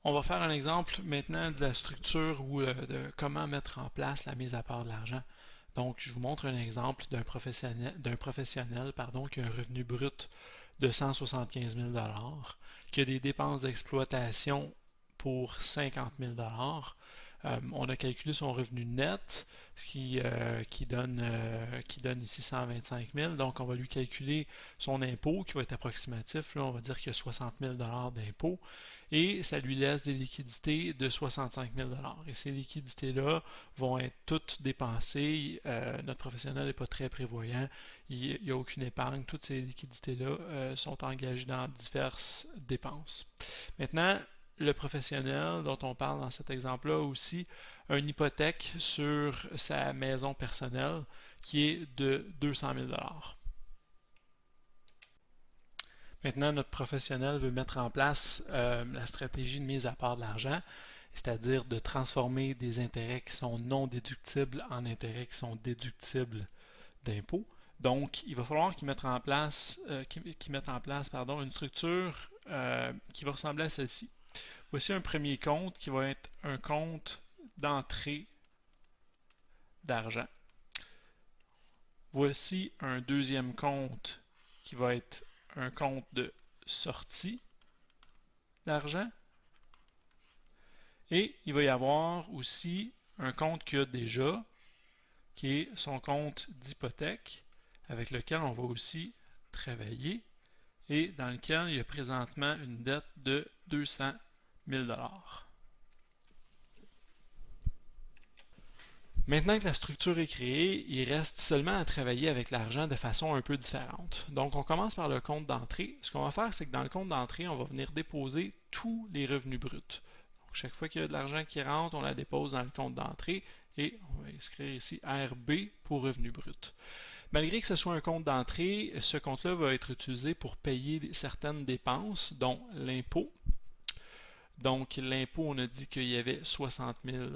On va faire un exemple maintenant de la structure ou de comment mettre en place la mise à part de l'argent. Donc, je vous montre un exemple d'un professionnel qui a un revenu brut de 175 000 qui a des dépenses d'exploitation pour 50 000 on a calculé son revenu net qui donne ici 125 000. Donc, on va lui calculer son impôt qui va être approximatif. Là, on va dire qu'il y a 60 000 d'impôt et ça lui laisse des liquidités de 65 000 et ces liquidités-là vont être toutes dépensées. Notre professionnel n'est pas très prévoyant. Il n'y a aucune épargne. Toutes ces liquidités-là sont engagées dans diverses dépenses. Maintenant, le professionnel dont on parle dans cet exemple-là a aussi une hypothèque sur sa maison personnelle qui est de 200 000 Maintenant, notre professionnel veut mettre en place la stratégie de mise à part de l'argent, c'est-à-dire de transformer des intérêts qui sont non déductibles en intérêts qui sont déductibles d'impôts. Donc, il va falloir qu'ils mettent en place, une structure qui va ressembler à celle-ci. Voici un premier compte qui va être un compte d'entrée d'argent. Voici un deuxième compte qui va être un compte de sortie d'argent. Et il va y avoir aussi un compte qu'il y a déjà, qui est son compte d'hypothèque, avec lequel on va aussi travailler et dans lequel il y a présentement une dette de 200 000 Maintenant que la structure est créée, il reste seulement à travailler avec l'argent de façon un peu différente. Donc, on commence par le compte d'entrée. Ce qu'on va faire, c'est que dans le compte d'entrée, on va venir déposer tous les revenus bruts. Donc, chaque fois qu'il y a de l'argent qui rentre, on la dépose dans le compte d'entrée et on va inscrire ici RB pour revenus bruts. Malgré que ce soit un compte d'entrée, ce compte-là va être utilisé pour payer certaines dépenses, dont l'impôt. Donc, l'impôt, on a dit qu'il y avait 60 000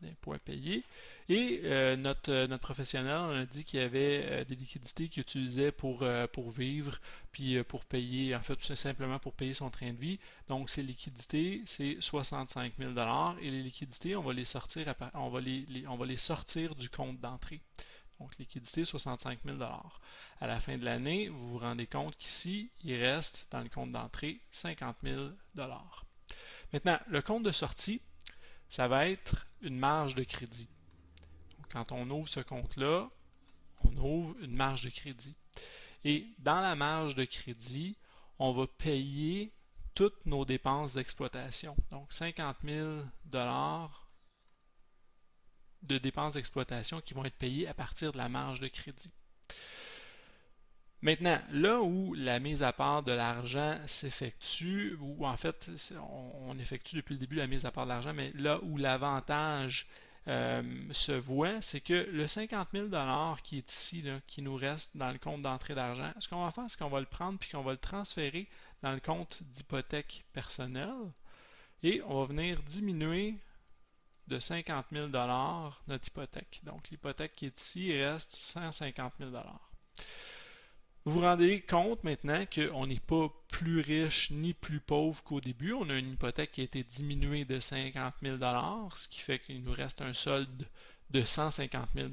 d'impôts à payer. Et notre professionnel, on a dit qu'il y avait des liquidités qu'il utilisait pour vivre, puis pour payer, en fait, tout simplement pour payer son train de vie. Donc, ces liquidités, c'est 65 000 et les liquidités, on va les sortir, on va les sortir du compte d'entrée. Donc, liquidité, 65 000 À la fin de l'année, vous vous rendez compte qu'ici, il reste dans le compte d'entrée 50 000 Maintenant, le compte de sortie, ça va être une marge de crédit. Donc, quand on ouvre ce compte-là, on ouvre une marge de crédit. Et dans la marge de crédit, on va payer toutes nos dépenses d'exploitation. Donc, 50 000 de dépenses d'exploitation qui vont être payées à partir de la marge de crédit. Maintenant, là où la mise à part de l'argent s'effectue, ou en fait, on effectue depuis le début la mise à part de l'argent, mais là où l'avantage se voit, c'est que le 50 000 qui est ici, là, qui nous reste dans le compte d'entrée d'argent, ce qu'on va faire, c'est qu'on va le prendre puis qu'on va le transférer dans le compte d'hypothèque personnelle et on va venir diminuer de 50 000 notre hypothèque. Donc, l'hypothèque qui est ici reste 150 000 Vous vous rendez compte maintenant qu'on n'est pas plus riche ni plus pauvre qu'au début. On a une hypothèque qui a été diminuée de 50 000 ce qui fait qu'il nous reste un solde de 150 000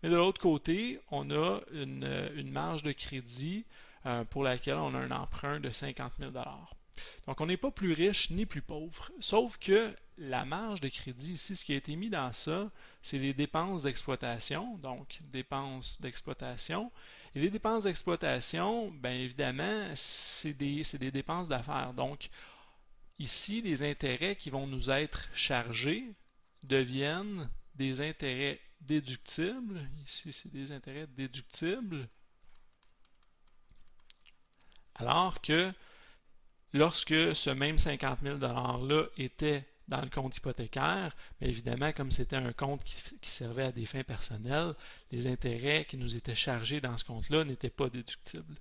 Mais de l'autre côté, on a une marge de crédit pour laquelle on a un emprunt de 50 000 Donc, on n'est pas plus riche ni plus pauvre. Sauf que la marge de crédit ici, ce qui a été mis dans ça, c'est les dépenses d'exploitation. Donc, dépenses d'exploitation. Et les dépenses d'exploitation, bien évidemment, c'est des dépenses d'affaires. Donc, ici, les intérêts qui vont nous être chargés deviennent des intérêts déductibles. Ici, c'est des intérêts déductibles. Alors que lorsque ce même 50 000 $-là était dans le compte hypothécaire, mais évidemment, comme c'était un compte qui servait à des fins personnelles, les intérêts qui nous étaient chargés dans ce compte-là n'étaient pas déductibles.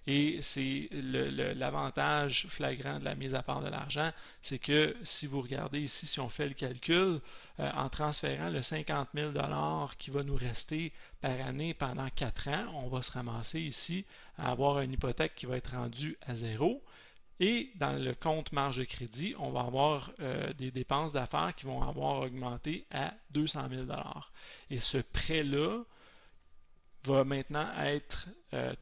Et c'est l'avantage flagrant de la mise à part de l'argent, c'est que si vous regardez ici, si on fait le calcul, en transférant le 50 000 $ qui va nous rester par année pendant 4 ans, on va se ramasser ici à avoir une hypothèque qui va être rendue à zéro. Et dans le compte marge de crédit, on va avoir des dépenses d'affaires qui vont avoir augmenté à 200 000 $. Et ce prêt-là va maintenant être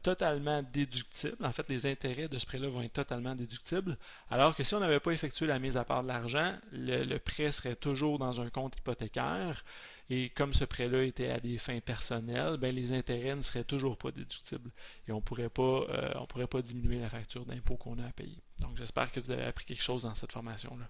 totalement déductible. En fait, les intérêts de ce prêt-là vont être totalement déductibles, alors que si on n'avait pas effectué la mise à part de l'argent, le prêt serait toujours dans un compte hypothécaire, et comme ce prêt-là était à des fins personnelles, ben, les intérêts ne seraient toujours pas déductibles, et on pourrait pas diminuer la facture d'impôt qu'on a à payer. Donc, j'espère que vous avez appris quelque chose dans cette formation-là.